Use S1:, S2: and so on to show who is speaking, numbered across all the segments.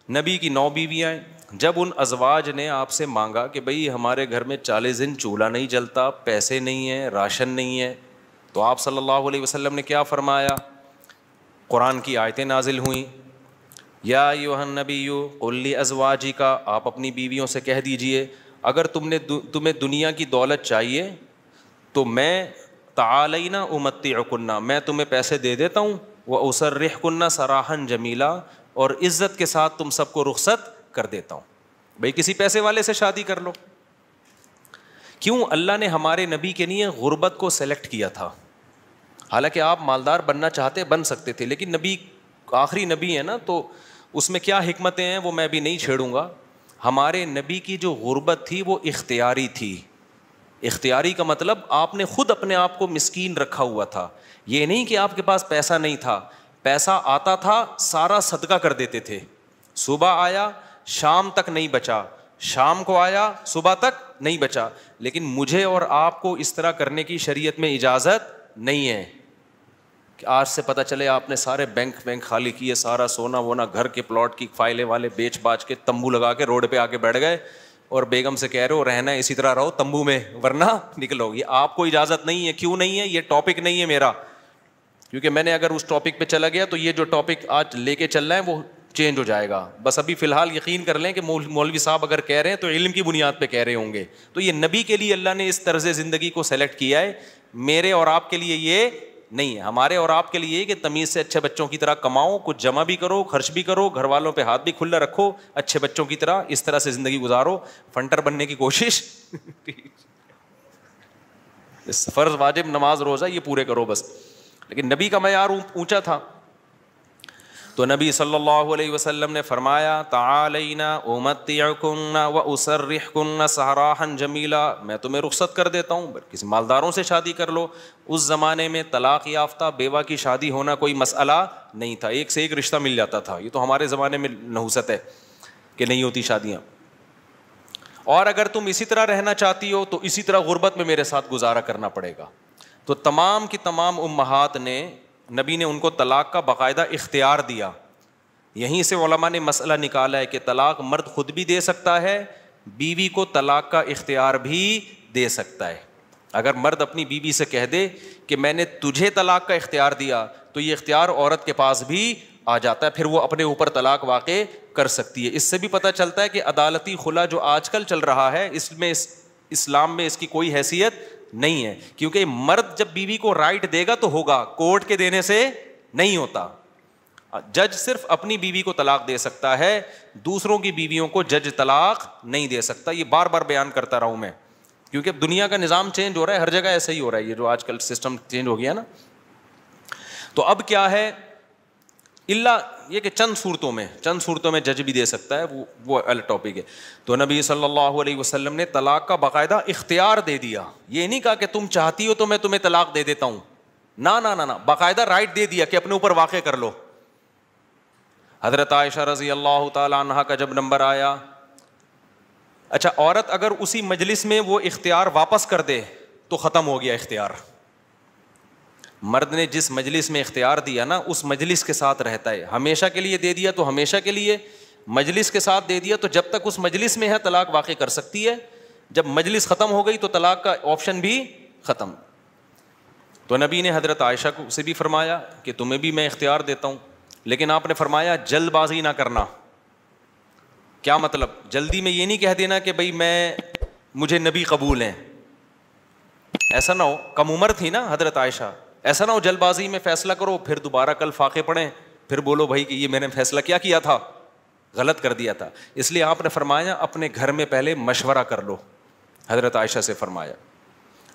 S1: نبی کی 9 بیویاں ہیں. جب ان ازواج نے آپ سے مانگا کہ بھئی ہمارے گھر میں 40 دن چولہا نہیں جلتا, پیسے نہیں ہیں, راشن نہیں ہے, تو آپ صلی اللہ علیہ وسلم نے کیا فرمایا؟ قرآن کی آیتیں نازل ہوئیں. یا ایھا النبی قل لازواجک, آپ اپنی بیویوں سے کہہ دیجئے اگر تمہیں دنیا کی دولت چاہیے تو میں تعالینا امتعکن, میں تمہیں پیسے دے دیتا ہوں, واسرحکن سراحا جمیلا, اور عزت کے ساتھ تم سب کو رخصت کر دیتا ہوں. بھئی کسی پیسے والے سے شادی کر لو. کیوں اللہ نے ہمارے نبی کے لیے غربت کو سلیکٹ کیا تھا؟ حالانکہ آپ مالدار بننا چاہتے بن سکتے تھے, لیکن نبی آخری نبی ہے نا, تو اس میں کیا حکمتیں ہیں وہ میں بھی نہیں چھیڑوں گا. ہمارے نبی کی جو غربت تھی وہ اختیاری تھی. اختیاری کا مطلب آپ نے خود اپنے آپ کو مسکین رکھا ہوا تھا. یہ نہیں کہ آپ کے پاس پیسہ نہیں تھا, پیسہ آتا تھا سارا صدقہ کر دیتے تھے. صبح آیا شام تک نہیں بچا, شام کو آیا صبح تک نہیں بچا. لیکن مجھے اور آپ کو اس طرح کرنے کی شریعت میں اجازت نہیں ہے کہ آج سے پتہ چلے آپ نے سارے بینک خالی کیے, سارا سونا وونا, گھر کے پلاٹ کی فائلیں والے بیچ باچ کے تمبو لگا کے روڈ پہ آ کے بیٹھ گئے اور بیگم سے کہہ رہے ہو رہنا ہے اسی طرح رہو تمبو میں ورنہ نکلو. یہ آپ کو اجازت نہیں ہے. کیوں نہیں ہے؟ یہ ٹاپک نہیں ہے میرا, کیونکہ میں نے اگر اس ٹاپک پہ چلا گیا تو یہ جو ٹاپک آج لے کے چل رہا ہے وہ چینج ہو جائے گا. بس ابھی فی الحال یقین کر لیں کہ مولوی صاحب اگر کہہ رہے ہیں تو علم کی بنیاد پہ کہہ رہے ہوں گے. تو یہ نبی کے لیے اللہ نے اس طرز زندگی کو سلیکٹ کیا ہے, میرے اور آپ کے لیے یہ نہیں ہے. ہمارے اور آپ کے لیے یہ کہ تمیز سے اچھے بچوں کی طرح کماؤ, کچھ جمع بھی کرو, خرچ بھی کرو, گھر والوں پہ ہاتھ بھی کھلا رکھو, اچھے بچوں کی طرح اس طرح سے زندگی گزارو. فنٹر بننے کی کوشش فرض واجب نماز روزہ یہ پورے کرو بس. لیکن نبی کا معیار اونچا تھا. تو نبی صلی اللہ علیہ وسلم نے فرمایا تعالینا امتعکن واسرحکن سراحا جمیلا, میں تمہیں رخصت کر دیتا ہوں, کسی مالداروں سے شادی کر لو. اس زمانے میں طلاق یافتہ بیوہ کی شادی ہونا کوئی مسئلہ نہیں تھا, ایک سے ایک رشتہ مل جاتا تھا. یہ تو ہمارے زمانے میں نحوست ہے کہ نہیں ہوتی شادیاں. اور اگر تم اسی طرح رہنا چاہتی ہو تو اسی طرح غربت میں میرے ساتھ گزارا کرنا پڑے گا. تو تمام کی تمام امہات نے, نبی نے ان کو طلاق کا باقاعدہ اختیار دیا. یہیں سے علماء نے مسئلہ نکالا ہے کہ طلاق مرد خود بھی دے سکتا ہے, بیوی کو طلاق کا اختیار بھی دے سکتا ہے. اگر مرد اپنی بیوی سے کہہ دے کہ میں نے تجھے طلاق کا اختیار دیا تو یہ اختیار عورت کے پاس بھی آ جاتا ہے, پھر وہ اپنے اوپر طلاق واقع کر سکتی ہے. اس سے بھی پتہ چلتا ہے کہ عدالتی خلا جو آج کل چل رہا ہے اس میں اسلام میں اس کی کوئی حیثیت نہیں ہے, کیونکہ مرد جب بیوی کو رائٹ دے گا تو ہوگا, کورٹ کے دینے سے نہیں ہوتا. جج صرف اپنی بیوی کو طلاق دے سکتا ہے, دوسروں کی بیویوں کو جج طلاق نہیں دے سکتا. یہ بار بار بیان کرتا رہا ہوں میں, کیونکہ دنیا کا نظام چینج ہو رہا ہے, ہر جگہ ایسا ہی ہو رہا ہے, یہ جو آج کل سسٹم چینج ہو گیا نا. تو اب کیا ہے, اللہ یہ کہ چند صورتوں میں جج بھی دے سکتا ہے, وہ الگ ٹاپک ہے. تو نبی صلی اللہ علیہ وسلم نے طلاق کا باقاعدہ اختیار دے دیا. یہ نہیں کہا کہ تم چاہتی ہو تو میں تمہیں طلاق دے دیتا ہوں, نہ, باقاعدہ رائٹ دے دیا کہ اپنے اوپر واقع کر لو. حضرت عائشہ رضی اللہ تعالی عنہا کا جب نمبر آیا, اچھا عورت اگر اسی مجلس میں وہ اختیار واپس کر دے تو ختم ہو گیا اختیار. مرد نے جس مجلس میں اختیار دیا نا اس مجلس کے ساتھ رہتا ہے, ہمیشہ کے لیے دے دیا تو ہمیشہ کے لیے, مجلس کے ساتھ دے دیا تو جب تک اس مجلس میں ہے طلاق واقع کر سکتی ہے, جب مجلس ختم ہو گئی تو طلاق کا آپشن بھی ختم. تو نبی نے حضرت عائشہ کو سے بھی فرمایا کہ تمہیں بھی میں اختیار دیتا ہوں, لیکن آپ نے فرمایا جلد بازی نہ کرنا. کیا مطلب؟ جلدی میں یہ نہیں کہہ دینا کہ بھائی مجھے نبی قبول ہیں, ایسا نہ ہو. کم عمر تھی نا حضرت عائشہ, ایسا نہ ہو جلد بازی میں فیصلہ کرو پھر دوبارہ کل فاقے پڑیں, پھر بولو بھائی کہ یہ میں نے فیصلہ کیا تھا, غلط کر دیا تھا. اس لیے آپ نے فرمایا اپنے گھر میں پہلے مشورہ کر لو. حضرت عائشہ سے فرمایا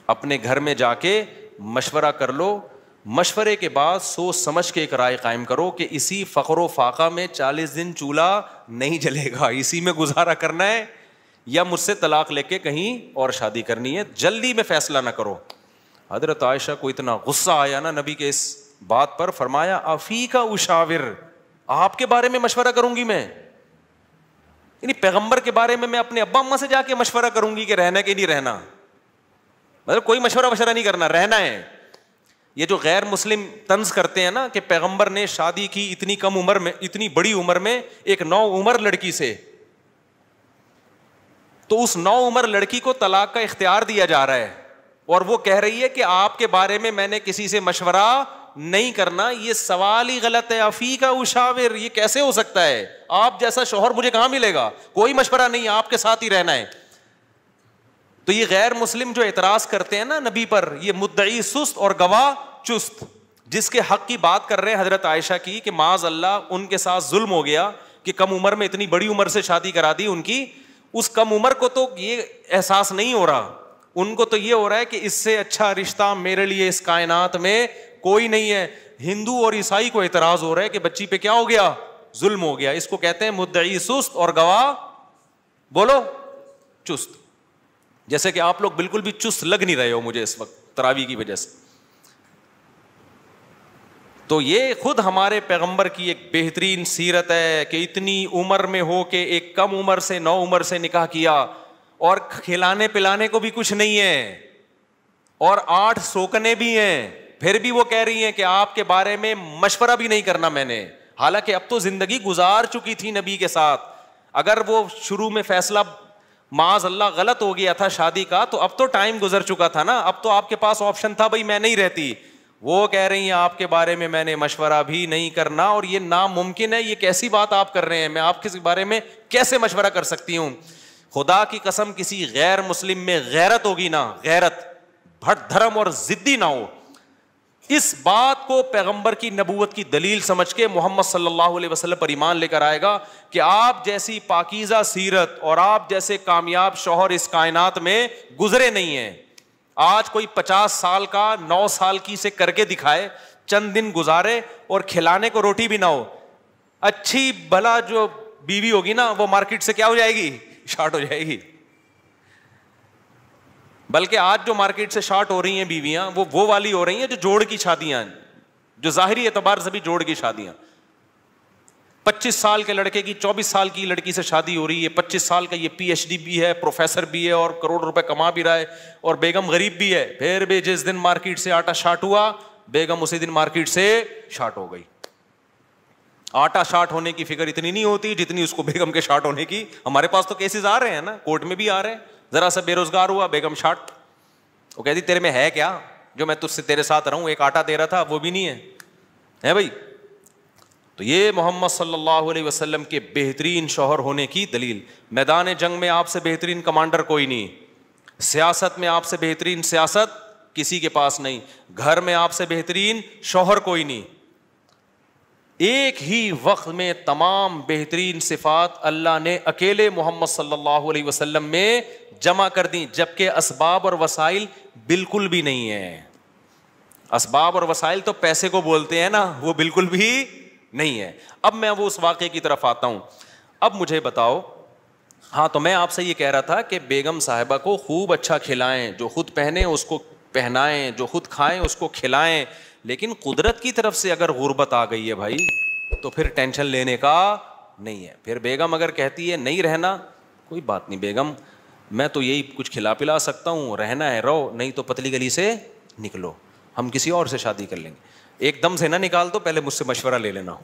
S1: اپنے گھر میں جا کے مشورہ کر لو, مشورے کے بعد سوچ سمجھ کے ایک رائے قائم کرو کہ اسی فقر و فاقہ میں 40 دن چولہا نہیں جلے گا, اسی میں گزارا کرنا ہے یا مجھ سے طلاق لے کے کہیں اور شادی کرنی ہے. جلدی میں فیصلہ نہ کرو. حضرت عائشہ کو اتنا غصہ آیا نا نبی کے اس بات پر, فرمایا افیکا اشاور, آپ کے بارے میں مشورہ کروں گی میں, یعنی پیغمبر کے بارے میں اپنے ابا اماں سے جا کے مشورہ کروں گی کہ رہنا کہ نہیں رہنا, مطلب کوئی مشورہ نہیں کرنا, رہنا ہے. یہ جو غیر مسلم طنز کرتے ہیں نا کہ پیغمبر نے شادی کی اتنی کم عمر میں، اتنی بڑی عمر میں ایک نو عمر لڑکی سے، تو اس نو عمر لڑکی کو طلاق کا اختیار دیا جا رہا ہے، اور وہ کہہ رہی ہے کہ آپ کے بارے میں میں نے کسی سے مشورہ نہیں کرنا. یہ سوال ہی غلط ہے. افی کا اشاور، یہ کیسے ہو سکتا ہے؟ آپ جیسا شوہر مجھے کہاں ملے گا؟ کوئی مشورہ نہیں، آپ کے ساتھ ہی رہنا ہے. تو یہ غیر مسلم جو اعتراض کرتے ہیں نا نبی پر، یہ مدعی سست اور گواہ چست. جس کے حق کی بات کر رہے ہیں حضرت عائشہ کی کہ معاذ اللہ ان کے ساتھ ظلم ہو گیا کہ کم عمر میں اتنی بڑی عمر سے شادی کرا دی ان کی. اس کم عمر کو تو یہ احساس نہیں ہو رہا، ان کو تو یہ ہو رہا ہے کہ اس سے اچھا رشتہ میرے لیے اس کائنات میں کوئی نہیں ہے. ہندو اور عیسائی کو اعتراض ہو رہا ہے کہ بچی پہ کیا ہو گیا؟ ظلم ہو گیا. اس کو کہتے ہیں مدعی سست اور گواہ بولو چست. جیسے کہ آپ لوگ بالکل بھی چست لگ نہیں رہے ہو مجھے اس وقت تراویح کی وجہ سے. تو یہ خود ہمارے پیغمبر کی ایک بہترین سیرت ہے کہ اتنی عمر میں ہو کے ایک کم عمر سے، نو عمر سے نکاح کیا، اور کھلانے پلانے کو بھی کچھ نہیں ہے، اور 8 سوکنے بھی ہیں، پھر بھی وہ کہہ رہی ہیں کہ آپ کے بارے میں مشورہ بھی نہیں کرنا میں نے. حالانکہ اب تو زندگی گزار چکی تھی نبی کے ساتھ. اگر وہ شروع میں فیصلہ معاذ اللہ غلط ہو گیا تھا شادی کا، تو اب تو ٹائم گزر چکا تھا نا. اب تو آپ کے پاس آپشن تھا بھائی میں نہیں رہتی. وہ کہہ رہی ہیں آپ کے بارے میں نے مشورہ بھی نہیں کرنا، اور یہ ناممکن ہے. یہ کیسی بات آپ کر رہے ہیں؟ میں آپ کے بارے میں کیسے مشورہ کر سکتی ہوں؟ خدا کی قسم کسی غیر مسلم میں غیرت ہوگی نا، غیرت، بھٹ دھرم اور ضدی نہ ہو، اس بات کو پیغمبر کی نبوت کی دلیل سمجھ کے محمد صلی اللہ علیہ وسلم پر ایمان لے کر آئے گا کہ آپ جیسی پاکیزہ سیرت اور آپ جیسے کامیاب شوہر اس کائنات میں گزرے نہیں ہیں. آج کوئی 50 سال کا 9 سال کی سے کر کے دکھائے، چند دن گزارے اور کھلانے کو روٹی بھی نہ ہو، اچھی بھلا جو بیوی ہوگی نا وہ مارکیٹ سے کیا ہو جائے گی؟ شارٹ ہو جائے گی. بلکہ آج جو مارکیٹ سے شارٹ ہو رہی ہیں بیویاں، وہ والی ہو رہی ہیں جو جوڑ کی شادیاں، جو ظاہری اعتبار سے بھی جوڑ کی شادیاں. 25 سال کے لڑکے کی 24 سال کی لڑکی سے شادی ہو رہی ہے. 25 سال کا یہ PhD بھی ہے، پروفیسر بھی ہے، اور کروڑ روپے کما بھی رہا ہے، اور بیگم غریب بھی ہے. پھر بھی جس دن مارکیٹ سے آٹا شارٹ ہوا، بیگم اسی دن مارکیٹ سے شارٹ ہو گئی. آٹا شارٹ ہونے کی فکر اتنی نہیں ہوتی جتنی اس کو بیگم کے شارٹ ہونے کی. ہمارے پاس تو کیسز آ رہے ہیں نا، کورٹ میں بھی آ رہے ہیں. ذرا سا بے روزگار ہوا، بیگم شارٹ. وہ کہتی تیرے میں ہے کیا جو میں تجھ سے تیرے ساتھ رہوں؟ ایک آٹا دے رہا تھا وہ بھی نہیں ہے بھائی. تو یہ محمد صلی اللہ علیہ وسلم کے بہترین شوہر ہونے کی دلیل. میدان جنگ میں آپ سے بہترین کمانڈر کوئی نہیں، سیاست میں آپ سے بہترین سیاست کسی کے پاس نہیں، گھر میں آپ سے بہترین شوہر کوئی نہیں. ایک ہی وقت میں تمام بہترین صفات اللہ نے اکیلے محمد صلی اللہ علیہ وسلم میں جمع کر دی، جبکہ اسباب اور وسائل بالکل بھی نہیں ہے. اسباب اور وسائل تو پیسے کو بولتے ہیں نا، وہ بالکل بھی نہیں ہے. اب میں وہ اس واقعے کی طرف آتا ہوں. اب مجھے بتاؤ، ہاں تو میں آپ سے یہ کہہ رہا تھا کہ بیگم صاحبہ کو خوب اچھا کھلائیں، جو خود پہنے اس کو پہنائیں، جو خود کھائیں اس کو کھلائیں. لیکن قدرت کی طرف سے اگر غربت آ گئی ہے بھائی تو پھر ٹینشن لینے کا نہیں ہے. پھر بیگم اگر کہتی ہے نہیں رہنا، کوئی بات نہیں بیگم، میں تو یہی کچھ کھلا پلا سکتا ہوں، رہنا ہے رہو، نہیں تو پتلی گلی سے نکلو، ہم کسی اور سے شادی کر لیں گے. ایک دم سے نہ نکال دو، پہلے مجھ سے مشورہ لے لینا.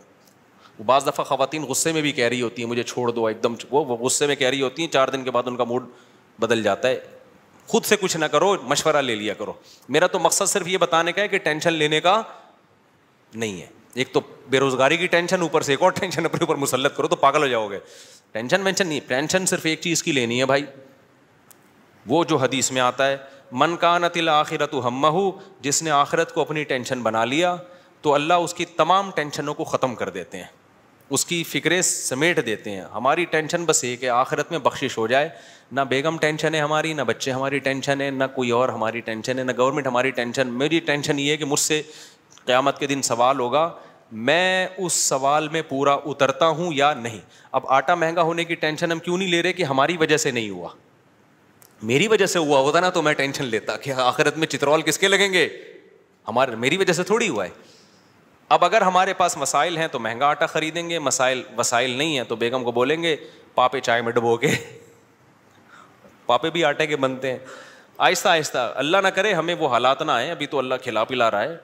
S1: بعض دفعہ خواتین غصے میں بھی کہہ رہی ہوتی ہیں مجھے چھوڑ دو، ایک دم وہ غصے میں کہہ رہی ہوتی ہیں، 4 دن کے بعد ان کا موڈ بدل جاتا ہے. خود سے کچھ نہ کرو، مشورہ لے لیا کرو. میرا تو مقصد صرف یہ بتانے کا ہے کہ ٹینشن لینے کا نہیں ہے. ایک تو بے روزگاری کی ٹینشن، اوپر سے ایک اور ٹینشن اپنے اوپر مسلط کرو تو پاگل ہو جاؤ گے. ٹینشن وینشن نہیں، ٹینشن صرف ایک چیز کی لینی ہے بھائی، وہ جو حدیث میں آتا ہے من کانت الآخرۃ ہمہ، جس نے آخرت کو اپنی ٹینشن بنا لیا تو اللہ اس کی تمام ٹینشنوں کو ختم کر دیتے ہیں، اس کی فکریں سمیٹ دیتے ہیں. ہماری ٹینشن بس ایک ہے، آخرت میں بخشش ہو جائے. نہ بیگم ٹینشن ہے ہماری، نہ بچے ہماری ٹینشن ہے، نہ کوئی اور ہماری ٹینشن ہے، نہ گورنمنٹ ہماری ٹینشن. میری ٹینشن یہ ہے کہ مجھ سے قیامت کے دن سوال ہوگا، میں اس سوال میں پورا اترتا ہوں یا نہیں. اب آٹا مہنگا ہونے کی ٹینشن ہم کیوں نہیں لے رہے کہ ہماری وجہ سے نہیں ہوا. میری وجہ سے ہوا ہوتا نا تو میں ٹینشن لیتا کہ آخرت میں چترول کس کے لگیں گے، میری وجہ سے تھوڑی ہوا ہے. اب اگر ہمارے پاس مسائل ہیں تو مہنگا آٹا خریدیں گے، وسائل نہیں ہیں تو بیگم کو بولیں گے پاپے چائے میں ڈبو کے، پاپے بھی آٹے کے بنتے ہیں. آہستہ آہستہ، اللہ نہ کرے ہمیں وہ حالات نہ آئے، ابھی تو اللہ کھلا پلا رہا ہے،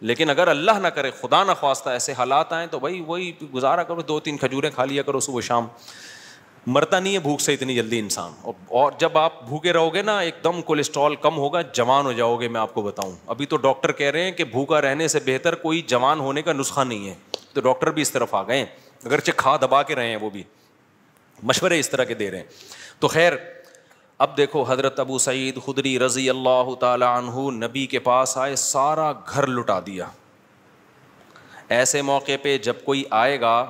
S1: لیکن اگر اللہ نہ کرے, خدا نہ خواستہ ایسے حالات آئیں تو بھائی وہی گزارا کرو, 2-3 کھجوریں کھا لیا کرو صبح شام. مرتا نہیں ہے بھوک سے اتنی جلدی انسان, اور جب آپ بھوکے رہو گے نا ایک دم کولیسٹرول کم ہوگا, جوان ہو جاؤ گے. میں آپ کو بتاؤں, ابھی تو ڈاکٹر کہہ رہے ہیں کہ بھوکا رہنے سے بہتر کوئی جوان ہونے کا نسخہ نہیں ہے, تو ڈاکٹر بھی اس طرف آ گئے ہیں, اگرچہ کھا دبا کے رہے ہیں, وہ بھی مشورے اس طرح کے دے رہے ہیں. تو خیر, اب دیکھو حضرت ابو سعید خدری رضی اللہ تعالی عنہ نبی کے پاس آئے, سارا گھر لٹا دیا. ایسے موقع پہ جب کوئی آئے گا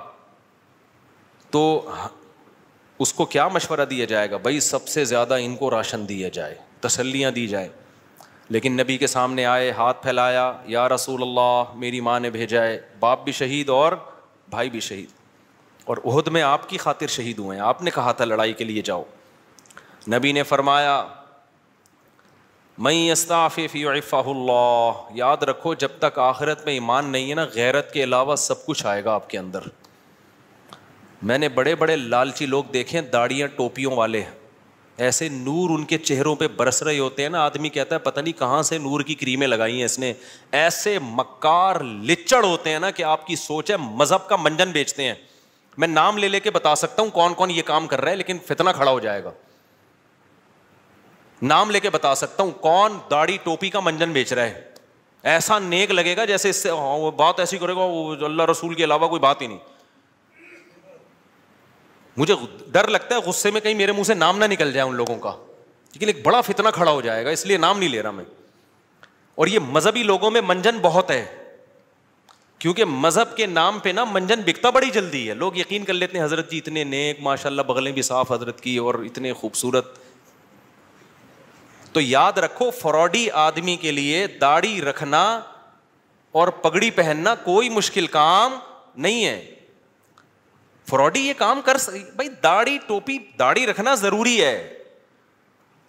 S1: تو اس کو کیا مشورہ دیا جائے گا؟ بھائی سب سے زیادہ ان کو راشن دیا جائے, تسلیاں دی جائے. لیکن نبی کے سامنے آئے, ہاتھ پھیلایا, یا رسول اللہ میری ماں نے بھیجا ہے, باپ بھی شہید اور بھائی بھی شہید, اور احد میں آپ کی خاطر شہید ہوئے ہیں, آپ نے کہا تھا لڑائی کے لیے جاؤ. نبی نے فرمایا من یستعفف یعفہ اللہ, یاد رکھو جب تک آخرت میں ایمان نہیں ہے نا, غیرت کے علاوہ سب کچھ آئے گا آپ کے اندر. میں نے بڑے بڑے لالچی لوگ دیکھے, داڑیاں ٹوپیوں والے, ایسے نور ان کے چہروں پہ برس رہے ہوتے ہیں نا, آدمی کہتا ہے پتہ نہیں کہاں سے نور کی کریمیں لگائی ہیں اس نے. ایسے مکار لچڑ ہوتے ہیں نا کہ آپ کی سوچ ہے مذہب کا منجن بیچتے ہیں. میں نام لے لے کے بتا سکتا ہوں کون کون یہ کام کر رہا ہے, لیکن فتنہ کھڑا ہو جائے گا. نام لے کے بتا سکتا ہوں کون داڑھی ٹوپی کا منجن بیچ رہا ہے. ایسا نیک لگے گا جیسے اس سے وہ بات ایسی کرے گا, وہ اللہ رسول کے علاوہ کوئی بات ہی نہیں. مجھے ڈر لگتا ہے غصے میں کہیں میرے منہ سے نام نہ نکل جائے ان لوگوں کا, لیکن ایک بڑا فتنہ کھڑا ہو جائے گا, اس لیے نام نہیں لے رہا میں. اور یہ مذہبی لوگوں میں منجن بہت ہے, کیونکہ مذہب کے نام پہ نا منجن بکتا بڑی جلدی ہے. لوگ یقین کر لیتے ہیں حضرت جی اتنے نیک, ماشاء اللہ بغلیں بھی صاف حضرت کی, اور اتنے خوبصورت. تو یاد رکھو فراڈی آدمی کے لیے داڑھی رکھنا اور پگڑی پہننا کوئی مشکل کام نہیں ہے. فراڈی یہ کام کر بھائی داڑھی ٹوپی داڑھی رکھنا ضروری ہے,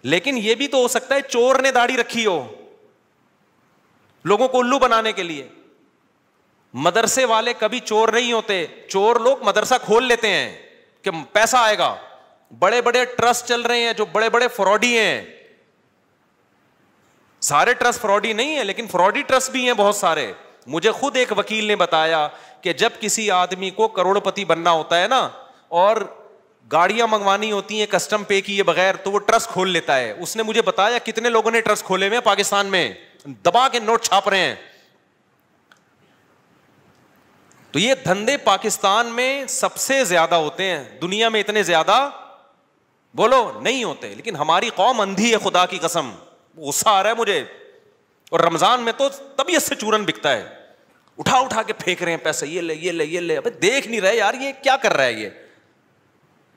S1: لیکن یہ بھی تو ہو سکتا ہے چور نے داڑھی رکھی ہو لوگوں کو الو بنانے کے لیے. مدرسے والے کبھی چور نہیں ہوتے, چور لوگ مدرسہ کھول لیتے ہیں کہ پیسہ آئے گا. بڑے بڑے ٹرسٹ چل رہے ہیں جو بڑے بڑے فراڈی ہیں, سارے ٹرسٹ فراڈی نہیں ہیں لیکن فراڈی ٹرسٹ بھی ہیں بہت سارے. مجھے خود ایک وکیل نے بتایا کہ جب کسی آدمی کو کروڑ پتی بننا ہوتا ہے نا, اور گاڑیاں منگوانی ہوتی ہیں کسٹم پے کیے بغیر, تو وہ ٹرسٹ کھول لیتا ہے. اس نے مجھے بتایا کتنے لوگوں نے ٹرسٹ کھولے ہوئے ہیں پاکستان میں, دبا کے نوٹ چھاپ رہے ہیں. تو یہ دھندے پاکستان میں سب سے زیادہ ہوتے ہیں, دنیا میں اتنے زیادہ بولو نہیں ہوتے. لیکن ہماری قوم اندھی ہے خدا کی قسم, غصہ آ رہا ہے مجھے. اور رمضان میں تو طبیعت سے چورن بکتا ہے, اٹھا اٹھا کے پھینک رہے ہیں پیسے, یہ لے یہ لے یہ لے. ابے دیکھ نہیں رہے یار یہ کیا کر رہا ہے, یہ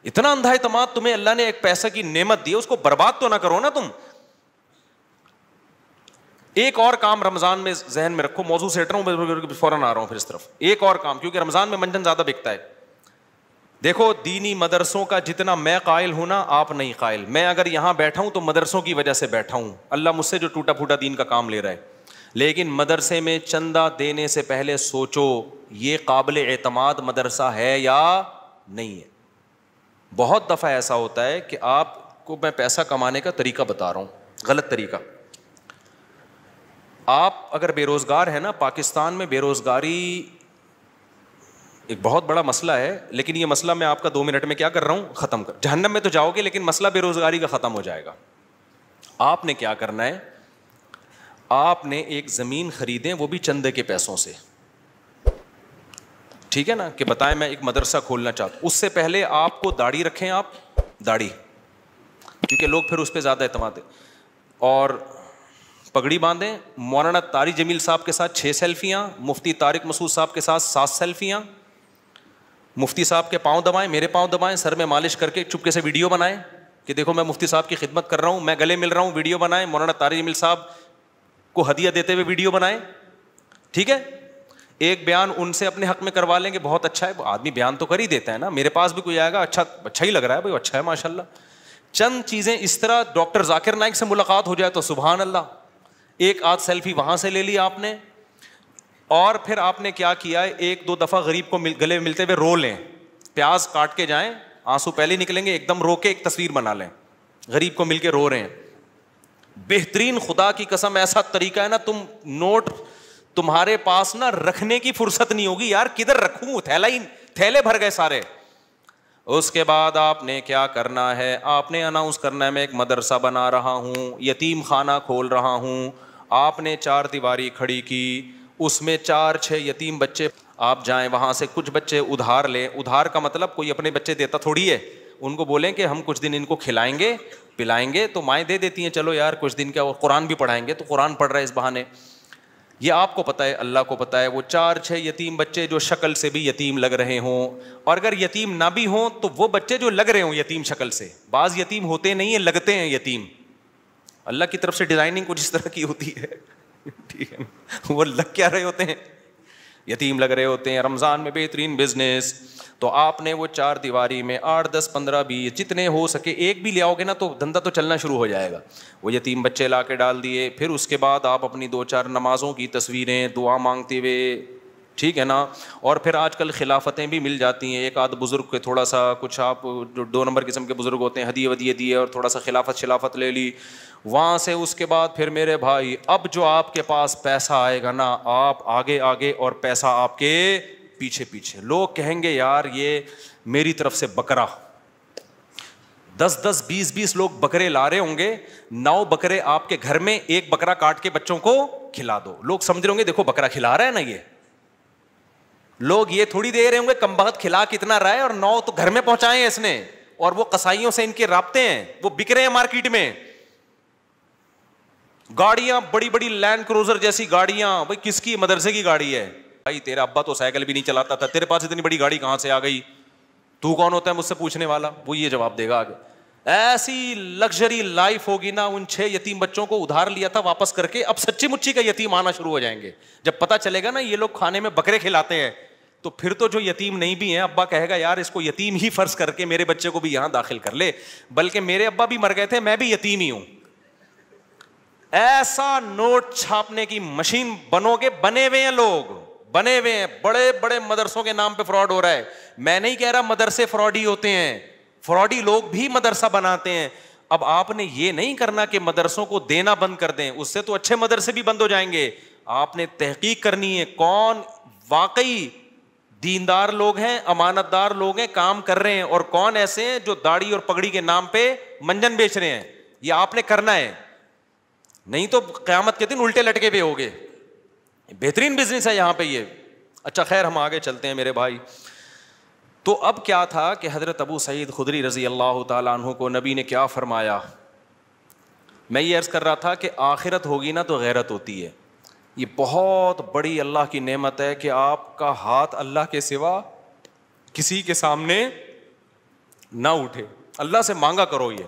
S1: اتنا اندھا اعتماد. تمہیں اللہ نے ایک پیسے کی نعمت دی, اس کو برباد تو نہ کرو نا تم. ایک اور کام رمضان میں ذہن میں رکھو, موضوع سے ہٹ رہا ہوں فوراً آ رہا ہوں پھر اس طرف. ایک اور کام, کیونکہ رمضان میں منجن زیادہ بکتا ہے. دیکھو دینی مدرسوں کا جتنا میں قائل ہوں نا, آپ نہیں قائل. میں اگر یہاں بیٹھا ہوں تو مدرسوں کی وجہ سے بیٹھا ہوں, اللہ مجھ سے جو ٹوٹا پھوٹا دین کا کام لے رہا ہے. لیکن مدرسے میں چندہ دینے سے پہلے سوچو یہ قابل اعتماد مدرسہ ہے یا نہیں ہے. بہت دفعہ ایسا ہوتا ہے کہ آپ کو میں پیسہ کمانے کا طریقہ بتا رہا ہوں, غلط طریقہ. آپ اگر بے روزگار ہیں نا, پاکستان میں بے روزگاری ایک بہت بڑا مسئلہ ہے, لیکن یہ مسئلہ میں آپ کا 2 منٹ میں کیا کر رہا ہوں, ختم کر. جہنم میں تو جاؤ گے لیکن مسئلہ بے روزگاری کا ختم ہو جائے گا. آپ نے کیا کرنا ہے, آپ نے ایک زمین خریدیں, وہ بھی چندے کے پیسوں سے, ٹھیک ہے نا, کہ بتائیں میں ایک مدرسہ کھولنا چاہتا ہوں. اس سے پہلے آپ کو داڑھی رکھیں, آپ داڑھی, کیونکہ لوگ پھر اس پہ زیادہ اعتماد ہے, اور پگڑی باندھیں. مولانا طارق جمیل صاحب کے ساتھ 6 سیلفیاں, مفتی طارق مسعود صاحب کے ساتھ 7 سیلفیاں. مفتی صاحب کے پاؤں دبائیں, میرے پاؤں دبائیں, سر میں مالش کر کے چپکے سے ویڈیو بنائیں کہ دیکھو میں مفتی صاحب کی خدمت کر رہا ہوں, میں گلے مل رہا ہوں, ویڈیو بنائیں. مولانا طارق جمیل صاحب کو ہدیہ دیتے ہوئے ویڈیو بنائیں, ٹھیک ہے. ایک بیان ان سے اپنے حق میں کروا لیں گے, بہت اچھا ہے, آدمی بیان تو کر ہی دیتا ہے نا. میرے پاس بھی کوئی آئے گا, اچھا ہی لگ رہا ہے بھائی, اچھا ہے ماشاء اللہ. چند چیزیں اس طرح, ڈاکٹر ذاکر نائک سے ملاقات ہو جائے تو سبحان اللہ, ایک آدھ سیلفی وہاں سے لے لی آپ نے. اور پھر آپ نے کیا کیا ہے, 1-2 دفعہ غریب کو گلے ملتے ہوئے رو لیں, پیاز کاٹ کے جائیں, آنسو پہلے نکلیں گے, ایک دم رو کے ایک تصویر بنا لیں, غریب کو مل کے رو رہے ہیں. بہترین, خدا کی قسم ایسا طریقہ ہے نا, تمہارے پاس نا رکھنے کی فرصت نہیں ہوگی یار, کدھر رکھوں, تھیلے بھر گئے سارے. اس کے بعد آپ نے کیا کرنا ہے, آپ نے اناؤنس کرنا ہے میں ایک مدرسہ بنا رہا ہوں, یتیم خانہ کھول رہا ہوں. آپ نے 4 دیواری کھڑی کی, اس میں 4-6 یتیم بچے, آپ جائیں وہاں سے کچھ بچے ادھار لیں. ادھار کا مطلب کوئی اپنے بچے دیتا تھوڑی ہے, ان کو بولیں کہ ہم کچھ دن ان کو کھلائیں گے پلائیں گے, تو مائیں دے دیتی ہیں چلو یار کچھ دن, کیا اور قرآن بھی پڑھائیں گے, تو قرآن پڑھ رہے اس بہانے. یہ آپ کو پتہ ہے, اللہ کو پتہ ہے. وہ 4-6 یتیم بچے جو شکل سے بھی یتیم لگ رہے ہوں, اور اگر یتیم نہ بھی ہوں تو وہ بچے جو لگ رہے ہوں یتیم شکل سے, بعض یتیم ہوتے نہیں ہیں, لگتے ہیں یتیم, اللہ کی طرف سے ڈیزائننگ کچھ اس طرح کی ہوتی ہے, ٹھیک ہے, وہ لگ کیا رہے ہوتے ہیں, یتیم لگ رہے ہوتے ہیں. رمضان میں بہترین بزنس. تو آپ نے وہ 4 دیواری میں 8, 10, 15, 20 جتنے ہو سکے ایک بھی لے آؤ گے نا تو دھندا تو چلنا شروع ہو جائے گا. وہ یتیم بچے لا کے ڈال دیے. پھر اس کے بعد آپ اپنی 2-4 نمازوں کی تصویریں دعا مانگتے ہوئے, ٹھیک ہے نا. اور پھر آج کل خلافتیں بھی مل جاتی ہیں, ایک آدھ بزرگ کے تھوڑا سا کچھ, آپ جو 2 نمبر قسم کے بزرگ ہوتے ہیں, ہدیے ودیے دیے اور تھوڑا سا خلافت لے لی. وہاں سے اس کے بعد پھر میرے بھائی, اب جو آپ کے پاس پیسہ آئے گا نا, آپ آگے آگے اور پیسہ آپ کے پیچھے پیچھے. لوگ کہیں گے یار یہ میری طرف سے بکرا, 10-10, 20-20 لوگ بکرے لا رہے ہوں گے, 9 بکرے آپ کے گھر میں, 1 بکرا کاٹ کے بچوں کو کھلا دو. لوگ سمجھ رہے ہوں گے دیکھو بکرا کھلا رہا ہے نا, یہ لوگ یہ تھوڑی دے رہے ہوں گے کم بخت کھلا کتنا رہا ہے, اور 9 تو گھر میں پہنچائے ہیں اس نے, اور وہ قصائیوں سے ان کے رابطے ہیں, وہ بک رہے ہیں مارکیٹ میں. گاڑیاں بڑی بڑی لینڈ کروزر جیسی گاڑیاں, بھائی کس کی, مدرسے کی گاڑی ہے بھائی, تیرا ابا تو سائیکل بھی نہیں چلاتا تھا, تیرے پاس اتنی بڑی گاڑی کہاں سے آ گئی, تو کون ہوتا ہے مجھ سے پوچھنے والا. وہ یہ جواب دے گا آگے. ایسی لگژری لائف ہوگی نا. ان 6 یتیم بچوں کو ادھار لیا تھا واپس کر کے, اب سچی مچی کا یتیم آنا شروع ہو جائیں گے. جب پتا چلے گا نا یہ لوگ کھانے میں بکرے کھلاتے ہیں, تو پھر تو جو یتیم نہیں بھی ہیں, ابا کہے گا یار اس کو یتیم ہی فرض کر کے میرے بچے کو بھی یہاں داخل کر لے, بلکہ میرے ابا بھی مر گئے تھے, میں بھی یتیم ہی ہوں. ایسا نوٹ چھاپنے کی مشین بنو گے, بنے ہوئے ہیں لوگ, بنے ہوئے ہیں. بڑے بڑے مدرسوں کے نام پہ فراڈ ہو رہا ہے. میں نہیں کہہ رہا مدرسے فراڈی ہوتے ہیں, فراڈی لوگ بھی مدرسہ بناتے ہیں. اب آپ نے یہ نہیں کرنا کہ مدرسوں کو دینا بند کر دیں, اس سے تو اچھے مدرسے بھی بند ہو جائیں گے. آپ نے تحقیق کرنی ہے کون واقعی دیندار لوگ ہیں, امانت دار لوگ ہیں, کام کر رہے ہیں, اور کون ایسے ہیں جو داڑھی اور پگڑی کے نام پہ منجن بیچ رہے ہیں. یہ آپ نے کرنا ہے, نہیں تو قیامت کے دن الٹے لٹکے ہوئے ہوگے. بہترین بزنس ہے یہاں پہ یہ. اچھا خیر ہم آگے چلتے ہیں میرے بھائی. تو اب کیا تھا کہ حضرت ابو سعید خدری رضی اللہ تعالیٰ عنہ کو نبی نے کیا فرمایا. میں یہ عرض کر رہا تھا کہ آخرت ہوگی نا تو غیرت ہوتی ہے. یہ بہت بڑی اللہ کی نعمت ہے کہ آپ کا ہاتھ اللہ کے سوا کسی کے سامنے نہ اٹھے. اللہ سے مانگا کرو, یہ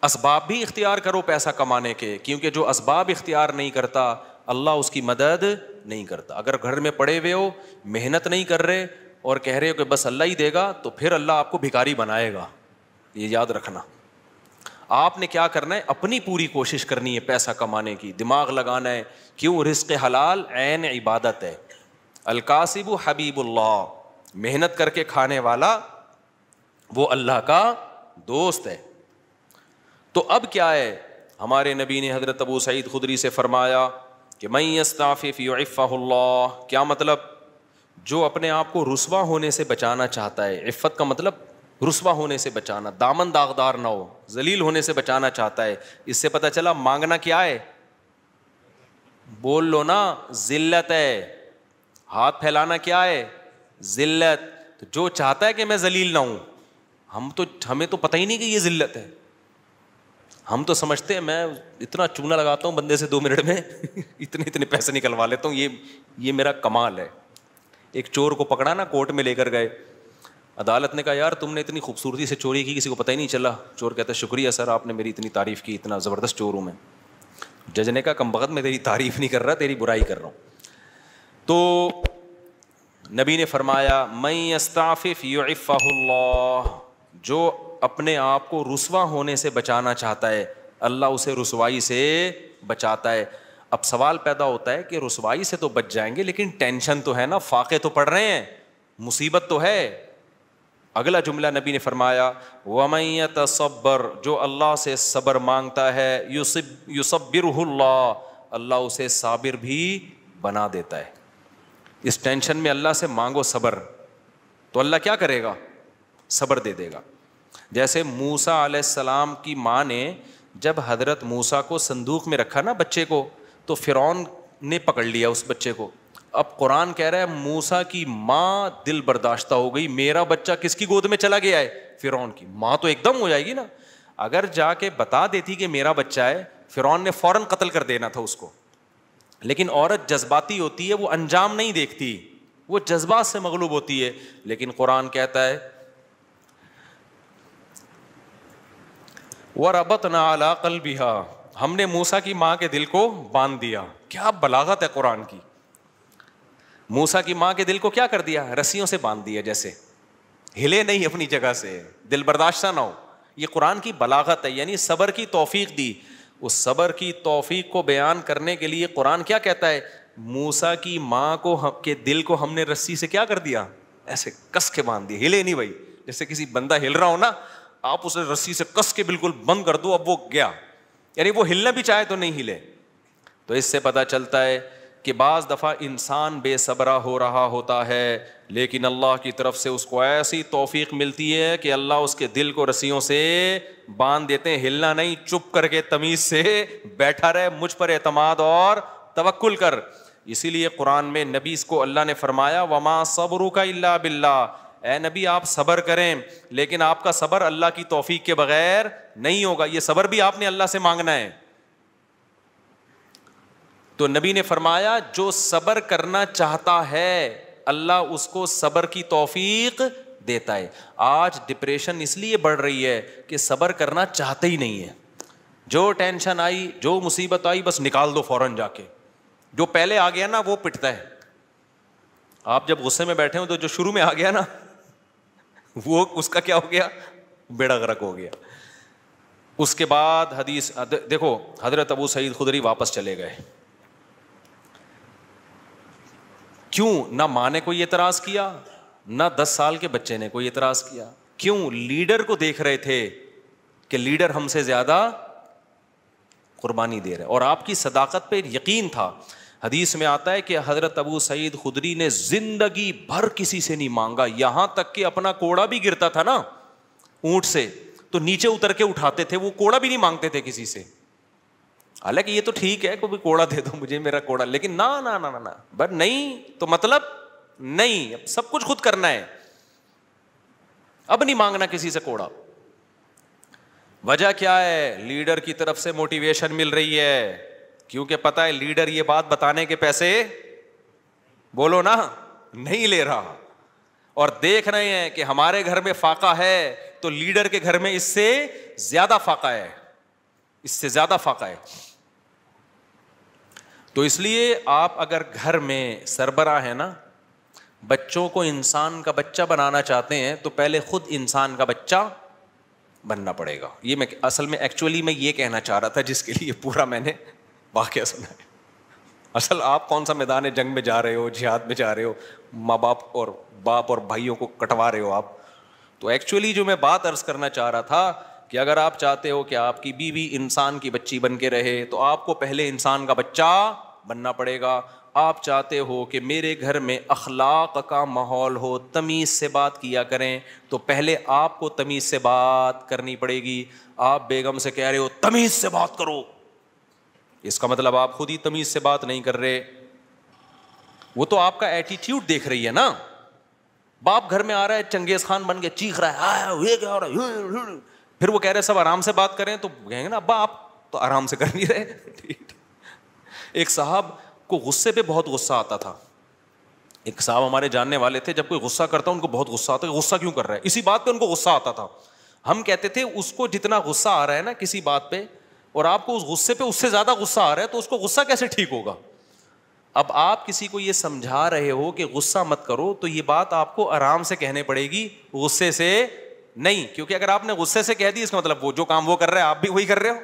S1: اسباب بھی اختیار کرو پیسہ کمانے کے, کیونکہ جو اسباب اختیار نہیں کرتا اللہ اس کی مدد نہیں کرتا. اگر گھر میں پڑے ہوئے ہو, محنت نہیں کر رہے اور کہہ رہے ہو کہ بس اللہ ہی دے گا, تو پھر اللہ آپ کو بھکاری بنائے گا. یہ یاد رکھنا. آپ نے کیا کرنا ہے, اپنی پوری کوشش کرنی ہے پیسہ کمانے کی, دماغ لگانا ہے. کیوں؟ رزق حلال عین عبادت ہے. الکاسب حبیب اللہ, محنت کر کے کھانے والا وہ اللہ کا دوست ہے. تو اب کیا ہے, ہمارے نبی نے حضرت ابو سعید خدری سے فرمایا کہ من یستعفف یعفہ اللہ. کیا مطلب؟ جو اپنے آپ کو رسوا ہونے سے بچانا چاہتا ہے, عفت کا مطلب رسوا ہونے سے بچانا, دامن داغدار نہ ہو, ذلیل ہونے سے بچانا چاہتا ہے. اس سے پتہ چلا مانگنا کیا ہے, بول لو نا, ذلت ہے. ہاتھ پھیلانا کیا ہے, ذلت. تو جو چاہتا ہے کہ میں ذلیل نہ ہوں, ہمیں تو پتہ ہی نہیں کہ یہ ذلت ہے. ہم تو سمجھتے ہیں میں اتنا چونا لگاتا ہوں بندے سے 2 منٹ میں اتنے پیسے نکلوا لیتا ہوں, یہ میرا کمال ہے. ایک چور کو پکڑا نا, کورٹ میں لے کر گئے, عدالت نے کہا یار تم نے اتنی خوبصورتی سے چوری کی, کسی کو پتہ ہی نہیں چلا. چور کہتا ہے شکریہ سر, آپ نے میری اتنی تعریف کی, اتنا زبردست چور ہوں میں. جج نے کہا کم بخت میں تیری تعریف نہیں کر رہا, تیری برائی کر رہا ہوں. تو نبی نے فرمایا من یستعفف یعفہ اللہ, جو اپنے آپ کو رسوا ہونے سے بچانا چاہتا ہے اللہ اسے رسوائی سے بچاتا ہے. اب سوال پیدا ہوتا ہے کہ رسوائی سے تو بچ جائیں گے, لیکن ٹینشن تو ہے نا, فاقے تو پڑ رہے ہیں, مصیبت تو ہے. اگلا جملہ نبی نے فرمایا وَمَن يَتَصَبَّرْ, جو اللہ سے صبر مانگتا ہے, يُصَبِّرُهُ اللَّهُ, اللہ اسے صابر بھی بنا دیتا ہے. اس ٹینشن میں اللہ سے مانگو صبر, تو اللہ کیا کرے گا؟ صبر دے دے گا. جیسے موسیٰ علیہ السلام کی ماں نے جب حضرت موسیٰ کو صندوق میں رکھا نا بچے کو, تو فرعون نے پکڑ لیا اس بچے کو. اب قرآن کہہ رہا ہے موسیٰ کی ماں دل برداشتہ ہو گئی, میرا بچہ کس کی گود میں چلا گیا ہے؟ فرعون کی. ماں تو ایک دم ہو جائے گی نا. اگر جا کے بتا دیتی کہ میرا بچہ ہے, فرعون نے فوراً قتل کر دینا تھا اس کو. لیکن عورت جذباتی ہوتی ہے, وہ انجام نہیں دیکھتی, وہ جذبات سے مغلوب ہوتی ہے. لیکن قرآن کہتا ہے وَرَبَطْنَا عَلَىٰ قَلْبِهَا, ہم نے موسیٰ کی ماں کے دل کو باندھ دیا. کیا بلاغت ہے قرآن کی. موسیٰ کی ماں کے دل کو کیا کر دیا؟ رسیوں سے باندھ دیا, جیسے ہلے نہیں اپنی جگہ سے, دل برداشتہ نہ ہو. یہ قرآن کی بلاغت ہے, یعنی صبر کی توفیق دی. اس صبر کی توفیق کو بیان کرنے کے لیے قرآن کیا کہتا ہے؟ موسیٰ کی ماں کو کے دل کو ہم نے رسی سے کیا کر دیا؟ ایسے کس کے باندھ دیا, ہلے نہیں بھائی. جیسے کسی بندہ ہل رہا ہو نا, آپ اسے رسی سے کس کے بالکل بند کر دو, اب وہ گیا, یعنی وہ ہلنا بھی چاہے تو نہیں ہلے. تو اس سے پتہ چلتا ہے کہ بعض دفعہ انسان بے صبرہ ہو رہا ہوتا ہے, لیکن اللہ کی طرف سے اس کو ایسی توفیق ملتی ہے کہ اللہ اس کے دل کو رسیوں سے باندھ دیتے ہیں. ہلنا نہیں, چپ کر کے تمیز سے بیٹھا رہے, مجھ پر اعتماد اور توکل کر. اسی لیے قرآن میں نبی کو اللہ نے فرمایا وما صبرک الا باللہ, اے نبی آپ صبر کریں, لیکن آپ کا صبر اللہ کی توفیق کے بغیر نہیں ہوگا. یہ صبر بھی آپ نے اللہ سے مانگنا ہے. تو نبی نے فرمایا جو صبر کرنا چاہتا ہے اللہ اس کو صبر کی توفیق دیتا ہے. آج ڈپریشن اس لیے بڑھ رہی ہے کہ صبر کرنا چاہتے ہی نہیں ہے. جو ٹینشن آئی, جو مصیبت آئی, بس نکال دو فوراً جا کے. جو پہلے آ گیا نا وہ پٹتا ہے. آپ جب غصے میں بیٹھے ہو تو جو شروع میں آ گیا نا وہ اس کا کیا ہو گیا؟ بیڑا غرق ہو گیا. اس کے بعد حدیث دیکھو, حضرت ابو سعید خدری واپس چلے گئے. کیوں؟ نہ ماں نے کوئی اعتراض کیا, نہ 10 سال کے بچے نے کوئی اعتراض کیا. کیوں؟ لیڈر کو دیکھ رہے تھے کہ لیڈر ہم سے زیادہ قربانی دے رہے, اور آپ کی صداقت پہ یقین تھا. حدیث میں آتا ہے کہ حضرت ابو سعید خدری نے زندگی بھر کسی سے نہیں مانگا, یہاں تک کہ اپنا کوڑا بھی گرتا تھا نا اونٹ سے تو نیچے اتر کے اٹھاتے تھے, وہ کوڑا بھی نہیں مانگتے تھے کسی سے. حالانکہ یہ تو ٹھیک ہے کوئی کوڑا دے دو مجھے میرا کوڑا, لیکن نہ بس نہیں تو مطلب نہیں, اب سب کچھ خود کرنا ہے, اب نہیں مانگنا کسی سے کوڑا. وجہ کیا ہے؟ لیڈر کی طرف سے موٹیویشن مل رہی ہے, کیونکہ پتا ہے لیڈر یہ بات بتانے کے پیسے بولو نا نہیں لے رہا, اور دیکھ رہے ہیں کہ ہمارے گھر میں فاقہ ہے تو لیڈر کے گھر میں اس سے زیادہ فاقہ ہے, اس سے زیادہ فاقہ ہے. تو اس لیے آپ اگر گھر میں سربراہ ہے نا, بچوں کو انسان کا بچہ بنانا چاہتے ہیں تو پہلے خود انسان کا بچہ بننا پڑے گا. یہ میں اصل میں ایکچولی میں یہ کہنا چاہ رہا تھا, جس کے لیے پورا میں نے واقعہ سنا ہے. اصل آپ کون سا میدان جنگ میں جا رہے ہو, جہاد میں جا رہے ہو, ماں باپ اور بھائیوں کو کٹوا رہے ہو آپ. تو ایکچولی جو میں بات عرض کرنا چاہ رہا تھا کہ اگر آپ چاہتے ہو کہ آپ کی بیوی انسان کی بچی بن کے رہے تو آپ کو پہلے انسان کا بچہ بننا پڑے گا. آپ چاہتے ہو کہ میرے گھر میں اخلاق کا ماحول ہو, تمیز سے بات کیا کریں, تو پہلے آپ کو تمیز سے بات کرنی پڑے گی. آپ بیگم سے کہہ رہے ہو تمیز سے بات کرو, اس کا مطلب آپ خود ہی تمیز سے بات نہیں کر رہے. وہ تو آپ کا ایٹیٹیوڈ دیکھ رہی ہے نا. باپ گھر میں آ رہا ہے چنگیز خان بن کے چیخ رہا ہے یہ کیا ہو رہا ہے, پھر وہ کہہ رہے سب آرام سے بات کریں, تو کہیں گے نا ابا آپ تو آرام سے کر نہیں رہے. ایک صاحب کو غصے پہ بہت غصہ آتا تھا. ایک صاحب ہمارے جاننے والے تھے, جب کوئی غصہ کرتا ان کو بہت غصہ آتا ہے, غصہ کیوں کر رہا ہے, اسی بات پہ ان کو غصہ آتا تھا. ہم کہتے تھے اس کو جتنا غصہ آ رہا ہے نا کسی بات پہ, اور آپ کو اس غصے پہ اس سے زیادہ غصہ آ رہا ہے, تو اس کو غصہ کیسے ٹھیک ہوگا. اب آپ کسی کو یہ سمجھا رہے ہو کہ غصہ مت کرو, تو یہ بات آپ کو آرام سے کہنے پڑے گی, غصے سے نہیں. کیونکہ اگر آپ نے غصے سے کہہ دی اس کا مطلب وہ جو کام وہ کر رہے ہیں آپ بھی وہی کر رہے ہو.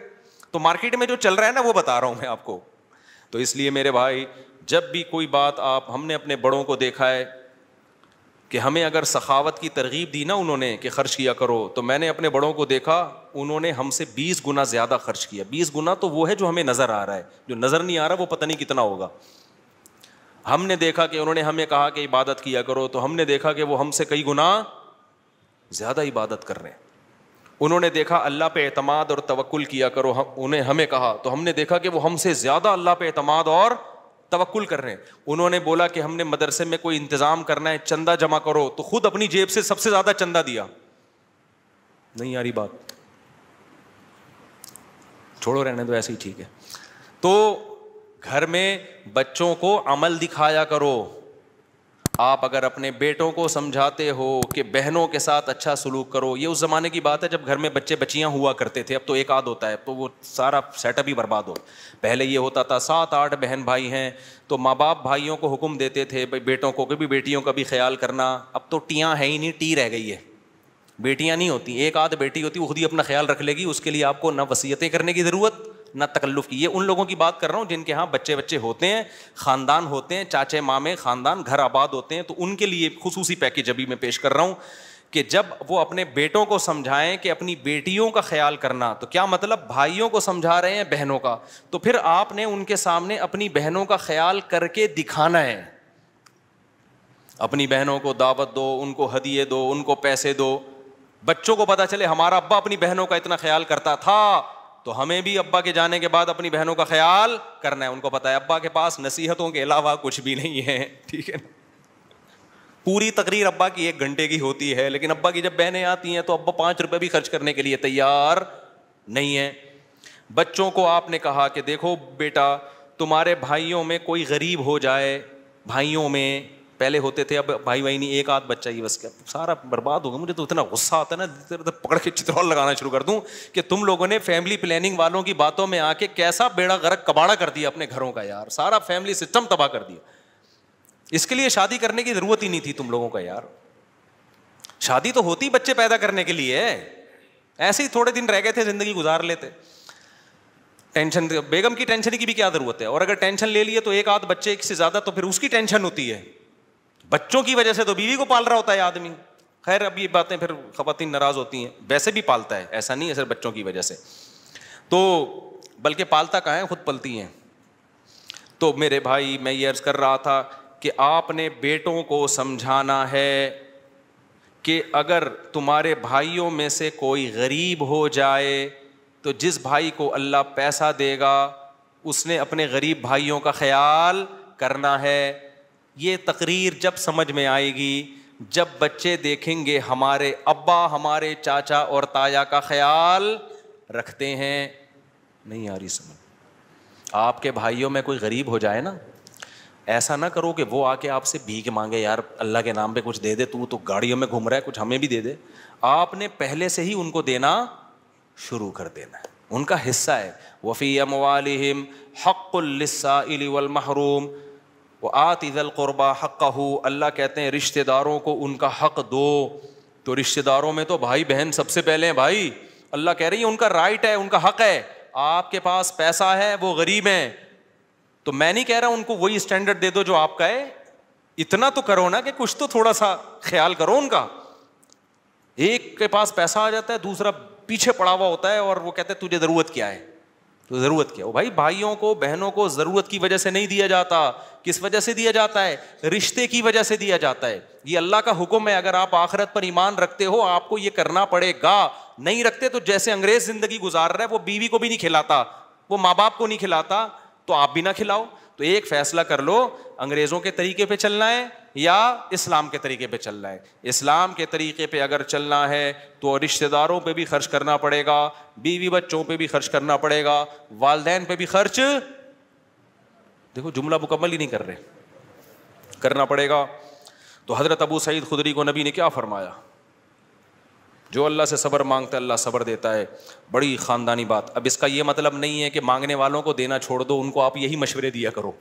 S1: تو مارکیٹ میں جو چل رہا ہے نا وہ بتا رہا ہوں میں آپ کو. تو اس لیے میرے بھائی, جب بھی کوئی بات ہم نے اپنے بڑوں کو دیکھا ہے کہ ہمیں اگر سخاوت کی ترغیب دی نا انہوں نے کہ خرچ کیا کرو، تو میں نے اپنے بڑوں کو دیکھا انہوں نے ہم سے 20 گنا زیادہ خرچ کیا. 20 گنا تو وہ ہے جو ہمیں نظر آ رہا ہے، جو نظر نہیں آ رہا وہ پتہ نہیں کتنا ہوگا. ہم نے دیکھا کہ انہوں نے ہمیں کہا کہ عبادت کیا کرو، تو ہم نے دیکھا کہ وہ ہم سے کئی گنا زیادہ عبادت کر رہے ہیں. انہوں نے دیکھا اللہ پہ اعتماد اور توکل کیا کرو، انہیں ہمیں کہا تو ہم نے دیکھا کہ وہ ہم سے زیادہ اللہ پہ اعتماد اور توکل کر رہے ہیں. انہوں نے بولا کہ ہم نے مدرسے میں کوئی انتظام کرنا ہے، چندہ جمع کرو، تو خود اپنی جیب سے سب سے زیادہ چندہ دیا. نہیں آ رہی بات، چھوڑو رہنے دو ایسے ہی ٹھیک ہے. تو گھر میں بچوں کو عمل دکھایا کرو. آپ اگر اپنے بیٹوں کو سمجھاتے ہو کہ بہنوں کے ساتھ اچھا سلوک کرو، یہ اس زمانے کی بات ہے جب گھر میں بچے بچیاں ہوا کرتے تھے، اب تو ایک آدھ ہوتا ہے تو وہ سارا سیٹ اپ ہی برباد ہو. پہلے یہ ہوتا تھا 7-8 بہن بھائی ہیں تو ماں باپ بھائیوں کو حکم دیتے تھے بھائی بیٹوں کو بھی بیٹیوں کا بھی خیال کرنا. اب تو ٹیاں ہے ہی نہیں، ٹی رہ گئی ہے، بیٹیاں نہیں ہوتی. ایک آدھ بیٹی ہوتی وہ خود ہی اپنا خیال رکھ لے گی، اس کے لیے آپ کو نہ وصیتیں کرنے کی ضرورت نہ تکلف کی. یہ ان لوگوں کی بات کر رہا ہوں جن کے ہاں بچے ہوتے ہیں، خاندان ہوتے ہیں، چاچے مامے خاندان گھر آباد ہوتے ہیں، تو ان کے لیے خصوصی پیکیج ابھی میں پیش کر رہا ہوں کہ جب وہ اپنے بیٹوں کو سمجھائیں کہ اپنی بیٹیوں کا خیال کرنا، تو کیا مطلب بھائیوں کو سمجھا رہے ہیں بہنوں کا، تو پھر آپ نے ان کے سامنے اپنی بہنوں کا خیال کر کے دکھانا ہے. اپنی بہنوں کو دعوت دو، ان کو ہدیے دو، ان کو پیسے دو. بچوں کو پتا چلے ہمارا ابا اپنی بہنوں کا اتنا خیال کرتا تھا تو ہمیں بھی ابا کے جانے کے بعد اپنی بہنوں کا خیال کرنا ہے. ان کو پتا ہے ابا کے پاس نصیحتوں کے علاوہ کچھ بھی نہیں ہے، ٹھیک ہے. پوری تقریر ابا کی 1 گھنٹے کی ہوتی ہے، لیکن ابا کی جب بہنیں آتی ہیں تو ابا 5 روپے بھی خرچ کرنے کے لیے تیار نہیں ہے. بچوں کو آپ نے کہا کہ دیکھو بیٹا، تمہارے بھائیوں میں کوئی غریب ہو جائے، بھائیوں میں پہلے ہوتے تھے، اب بھائی نہیں، ایک آدھ بچہ ہی بس، سارا برباد ہوگا. مجھے تو اتنا غصہ آتا ہے نا، پکڑ کے چترول لگانا شروع کر دوں کہ تم لوگوں نے فیملی پلاننگ والوں کی باتوں میں آ کے کیسا بیڑا غرق کباڑا کر دیا اپنے گھروں کا یار. سارا فیملی سسٹم تباہ کر دیا. اس کے لیے شادی کرنے کی ضرورت ہی نہیں تھی تم لوگوں کا یار. شادی تو ہوتی بچے پیدا کرنے کے لیے، ایسے ہی تھوڑے دن رہ گئے تھے زندگی گزار لیتے. ٹینشن، بیگم کی ٹینشن کی بھی کیا ضرورت ہے، اور اگر ٹینشن لے لیے تو ایک آدھ بچے سے زیادہ تو پھر اس کی ٹینشن ہوتی ہے. بچوں کی وجہ سے تو بیوی کو پال رہا ہوتا ہے آدمی. خیر اب یہ باتیں پھر خواتین ناراض ہوتی ہیں، ویسے بھی پالتا ہے، ایسا نہیں ہے صرف بچوں کی وجہ سے، تو بلکہ پالتا کہاں ہے، خود پلتی ہیں. تو میرے بھائی میں یہ عرض کر رہا تھا کہ آپ نے بیٹوں کو سمجھانا ہے کہ اگر تمہارے بھائیوں میں سے کوئی غریب ہو جائے تو جس بھائی کو اللہ پیسہ دے گا اس نے اپنے غریب بھائیوں کا خیال کرنا ہے. یہ تقریر جب سمجھ میں آئے گی جب بچے دیکھیں گے ہمارے ابا ہمارے چاچا اور تایا کا خیال رکھتے ہیں. نہیں آ رہی سمجھ. آپ کے بھائیوں میں کوئی غریب ہو جائے نا، ایسا نہ کرو کہ وہ آ کے آپ سے بھیک مانگے، یار اللہ کے نام پہ کچھ دے دے، تو گاڑیوں میں گھوم رہا ہے، کچھ ہمیں بھی دے دے. آپ نے پہلے سے ہی ان کو دینا شروع کر دینا ہے، ان کا حصہ ہے. وفی اموالہم حق للسائل والمحروم وآت ذی القربى حقہ. اللہ کہتے ہیں رشتہ داروں کو ان کا حق دو. تو رشتہ داروں میں تو بھائی بہن سب سے پہلے ہیں بھائی. اللہ کہہ رہی ہے ان کا رائٹ ہے، ان کا حق ہے. آپ کے پاس پیسہ ہے، وہ غریب ہیں، تو میں نہیں کہہ رہا ان کو وہی اسٹینڈرڈ دے دو جو آپ کا ہے. اتنا تو کرو نا کہ کچھ تو تھوڑا سا خیال کرو ان کا. ایک کے پاس پیسہ آ جاتا ہے، دوسرا پیچھے پڑا ہوا ہوتا ہے اور وہ کہتے ہیں تجھے ضرورت کیا ہے، تو ضرورت کیا ہو. بھائی بھائیوں کو بہنوں کو ضرورت کی وجہ سے نہیں دیا جاتا. کس وجہ سے دیا جاتا ہے؟ رشتے کی وجہ سے دیا جاتا ہے. یہ اللہ کا حکم ہے. اگر آپ آخرت پر ایمان رکھتے ہو آپ کو یہ کرنا پڑے گا. نہیں رکھتے تو جیسے انگریز زندگی گزار رہا ہے، وہ بیوی کو بھی نہیں کھلاتا، وہ ماں باپ کو نہیں کھلاتا، تو آپ بھی نہ کھلاؤ. تو ایک فیصلہ کر لو، انگریزوں کے طریقے پہ چلنا ہے یا اسلام کے طریقے پہ چلنا ہے. اسلام کے طریقے پہ اگر چلنا ہے تو رشتہ داروں پہ بھی خرچ کرنا پڑے گا، بیوی بچوں پہ بھی خرچ کرنا پڑے گا، والدین پہ بھی خرچ، دیکھو جملہ مکمل ہی نہیں کر رہے، کرنا پڑے گا. تو حضرت ابو سعید خدری کو نبی نے کیا فرمایا؟ جو اللہ سے صبر مانگتا ہے اللہ صبر دیتا ہے. بڑی خاندانی بات. اب اس کا یہ مطلب نہیں ہے کہ مانگنے والوں کو دینا چھوڑ دو، ان کو آپ یہی مشورے دیا کرو.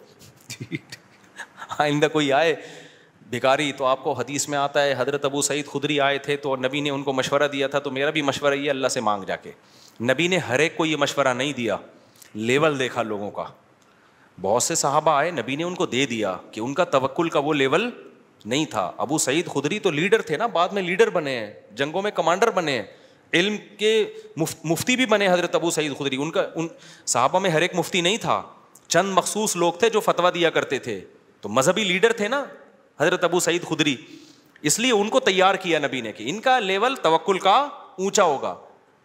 S1: آئندہ کوئی آئے بھکاری تو آپ کو حدیث میں آتا ہے حضرت ابو سعید خدری آئے تھے تو نبی نے ان کو مشورہ دیا تھا، تو میرا بھی مشورہ یہ اللہ سے مانگ جا کے. نبی نے ہر ایک کو یہ مشورہ نہیں دیا، لیول دیکھا لوگوں کا. بہت سے صحابہ آئے، نبی نے ان کو دے دیا کہ ان کا توکل کا وہ لیول نہیں تھا. ابو سعید خدری تو لیڈر تھے نا, بعد میں لیڈر بنے ہیں, جنگوں میں کمانڈر بنے ہیں, علم کے مفتی بھی بنے حضرت ابو سعید خدری. ان صحابہ میں ہر ایک مفتی نہیں تھا, چند مخصوص لوگ تھے جو فتویٰ دیا کرتے تھے, تو مذہبی لیڈر تھے نا حضرت ابو سعید خدری, اس لیے ان کو تیار کیا نبی نے کہ ان کا لیول توکل کا اونچا ہوگا.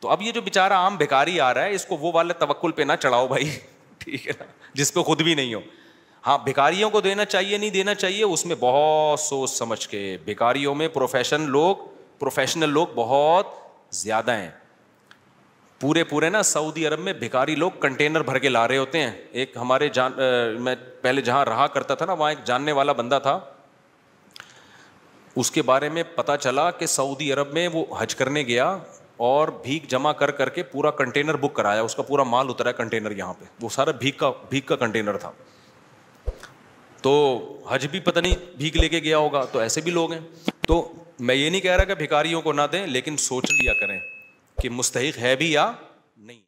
S1: تو اب یہ جو بیچارہ عام بھکاری آ رہا ہے, اس کو وہ والے توکل پہ نہ چڑھاؤ بھائی, ٹھیک ہے نا, جس پہ خود بھی نہیں ہو. ہاں بھکاریوں کو دینا چاہیے نہیں دینا چاہیے, اس میں بہت سوچ سمجھ کے. بھکاریوں میں پروفیشنل لوگ بہت زیادہ ہیں. پورے نا سعودی عرب میں بھکاری لوگ کنٹینر بھر کے لا رہے ہوتے ہیں. ایک ہمارے میں پہلے جہاں رہا کرتا تھا نا, وہاں ایک جاننے والا بندہ تھا, اس کے بارے میں پتا چلا کہ سعودی عرب میں وہ حج کرنے گیا اور بھیک جمع کر کے پورا کنٹینر بک کرایا, اس کا پورا مال اترا ہے کنٹینر یہاں پہ, وہ سارا بھیک کا کنٹینر تھا. تو حج بھی پتہ نہیں بھیک لے کے گیا ہوگا, تو ایسے بھی لوگ ہیں. تو میں یہ نہیں کہہ رہا کہ بھکاریوں کو نہ دیں, لیکن سوچ لیا کریں کہ مستحق ہے بھی یا نہیں.